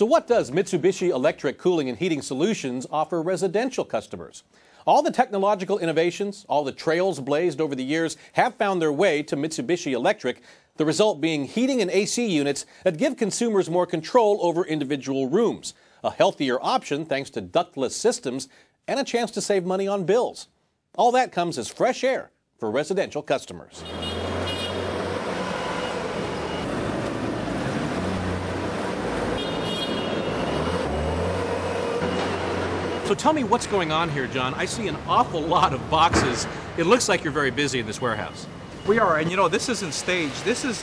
So what does Mitsubishi Electric Cooling and Heating Solutions offer residential customers? All the technological innovations, all the trails blazed over the years have found their way to Mitsubishi Electric, the result being heating and AC units that give consumers more control over individual rooms, a healthier option thanks to ductless systems, and a chance to save money on bills. All that comes as fresh air for residential customers. So tell me what's going on here, John. I see an awful lot of boxes. It looks like you're very busy in this warehouse. We are, and you know, this isn't staged. This is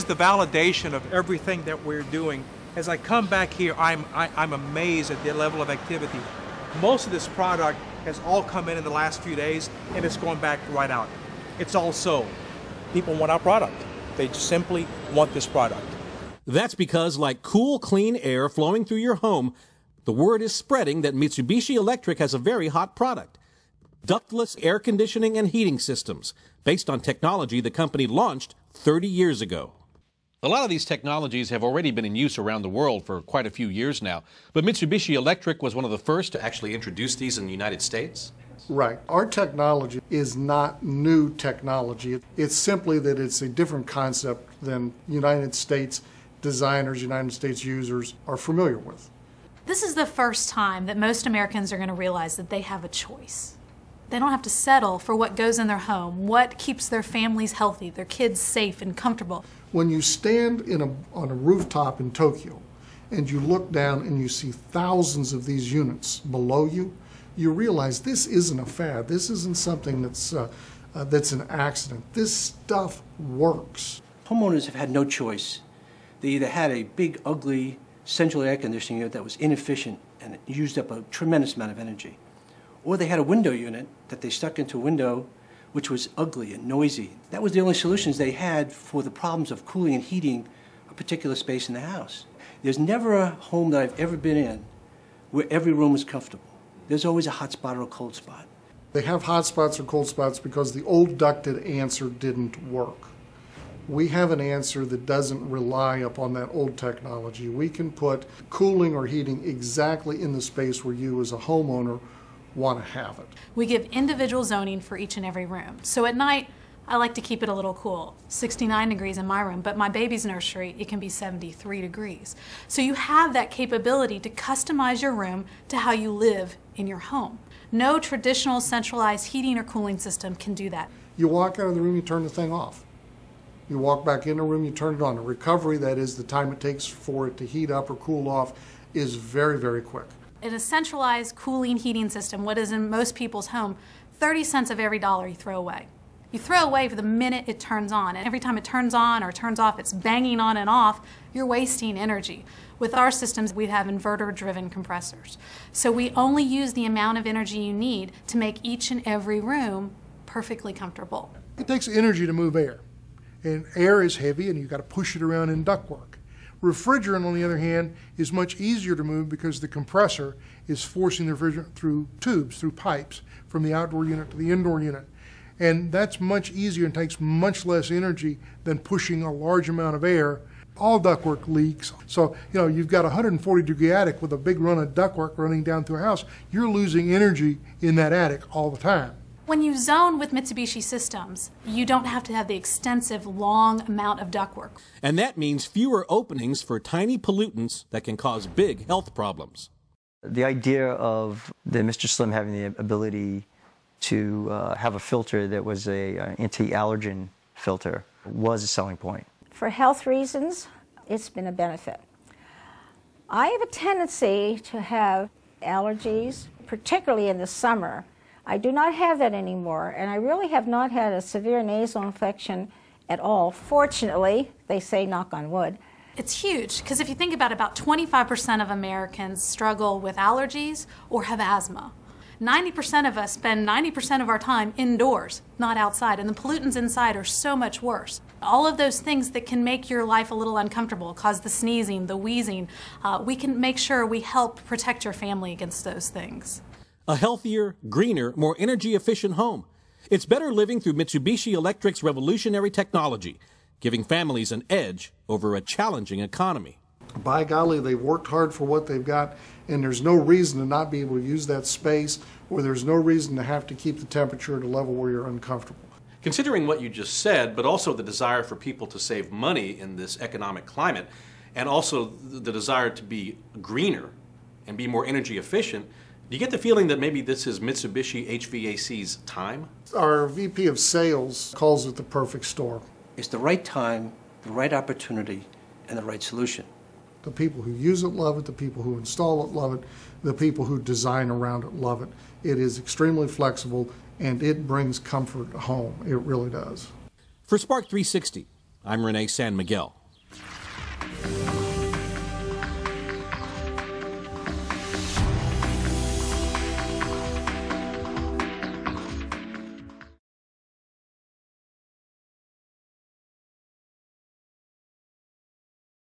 the validation of everything that we're doing. As I come back here, I'm amazed at the level of activity. Most of this product has all come in the last few days, and it's going back right out. It's all sold. People want our product. They just simply want this product. That's because, like cool, clean air flowing through your home, the word is spreading that Mitsubishi Electric has a very hot product. Ductless air conditioning and heating systems, based on technology the company launched 30 years ago. A lot of these technologies have already been in use around the world for quite a few years now, but Mitsubishi Electric was one of the first to actually introduce these in the United States. Right. Our technology is not new technology. It's simply that it's a different concept than United States designers, United States users are familiar with. This is the first time that most Americans are going to realize that they have a choice. They don't have to settle for what goes in their home, what keeps their families healthy, their kids safe and comfortable. When you stand on a rooftop in Tokyo and you look down and you see thousands of these units below you, you realize this isn't a fad. This isn't something that's an accident. This stuff works. Homeowners have had no choice. They either had a big, ugly central air conditioning unit that was inefficient and it used up a tremendous amount of energy, or they had a window unit that they stuck into a window which was ugly and noisy. That was the only solutions they had for the problems of cooling and heating a particular space in the house. There's never a home that I've ever been in where every room is comfortable. There's always a hot spot or a cold spot. They have hot spots or cold spots because the old ducted answer didn't work. We have an answer that doesn't rely upon that old technology. We can put cooling or heating exactly in the space where you as a homeowner want to have it. We give individual zoning for each and every room. So at night, I like to keep it a little cool. 69 degrees in my room, but my baby's nursery, it can be 73 degrees. So you have that capability to customize your room to how you live in your home. No traditional centralized heating or cooling system can do that. You walk out of the room, you turn the thing off. You walk back in the room, you turn it on. The recovery, that is the time it takes for it to heat up or cool off, is very, very quick. In a centralized cooling heating system, what is in most people's home, 30 cents of every dollar you throw away. You throw away for the minute it turns on, and every time it turns on or turns off, it's banging on and off, you're wasting energy. With our systems, we have inverter-driven compressors. So we only use the amount of energy you need to make each and every room perfectly comfortable. It takes energy to move air. And air is heavy and you've got to push it around in ductwork. Refrigerant, on the other hand, is much easier to move because the compressor is forcing the refrigerant through tubes, through pipes, from the outdoor unit to the indoor unit. And that's much easier and takes much less energy than pushing a large amount of air. All ductwork leaks. So, you know, you've got a 140-degree attic with a big run of ductwork running down through a house. You're losing energy in that attic all the time. When you zone with Mitsubishi systems, you don't have to have the extensive, long amount of ductwork. And that means fewer openings for tiny pollutants that can cause big health problems. The idea of the Mr. Slim having the ability to have a filter that was an anti-allergen filter was a selling point. For health reasons, it's been a benefit. I have a tendency to have allergies, particularly in the summer. I do not have that anymore, and I really have not had a severe nasal infection at all. Fortunately, they say, knock on wood. It's huge, because if you think about 25% of Americans struggle with allergies or have asthma. 90% of us spend 90% of our time indoors, not outside, and the pollutants inside are so much worse. All of those things that can make your life a little uncomfortable, cause the sneezing, the wheezing, we can make sure we help protect your family against those things. A healthier, greener, more energy-efficient home. It's better living through Mitsubishi Electric's revolutionary technology, giving families an edge over a challenging economy. by golly, they've worked hard for what they've got, and there's no reason to not be able to use that space, or there's no reason to have to keep the temperature at a level where you're uncomfortable. Considering what you just said, but also the desire for people to save money in this economic climate, and also the desire to be greener and be more energy efficient, do you get the feeling that maybe this is Mitsubishi HVAC's time? Our VP of Sales calls it the perfect storm. It's the right time, the right opportunity, and the right solution. The people who use it love it, the people who install it love it, the people who design around it love it. It is extremely flexible, and it brings comfort home. It really does. For Spark 360, I'm Renee San Miguel.